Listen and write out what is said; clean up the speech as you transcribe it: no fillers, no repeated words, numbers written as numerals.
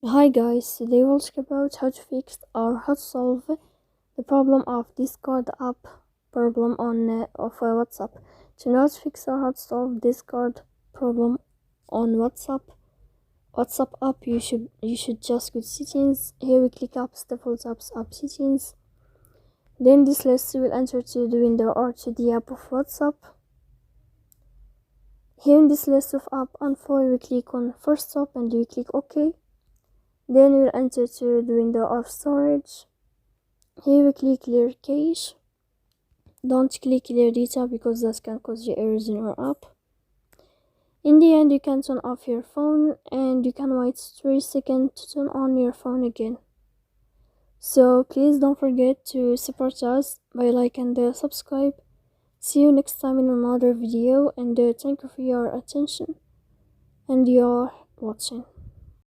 Hi guys, today we'll talk about how to fix or how to solve the problem of Discord app problem on WhatsApp. To know how to fix or how to solve Discord problem on WhatsApp app, you should just go to settings. Here we click apps, default apps, app settings. Then this list will enter to the window or to the app of WhatsApp. Here in this list of app info, we click on first stop and we click OK. Then we'll enter to the window of storage. Here we click clear cache. Don't click clear data because that can cause you errors in your app. In the end, you can turn off your phone and you can wait 3 seconds to turn on your phone again. So please don't forget to support us by like and subscribe. See you next time in another video, and thank you for your attention and your watching.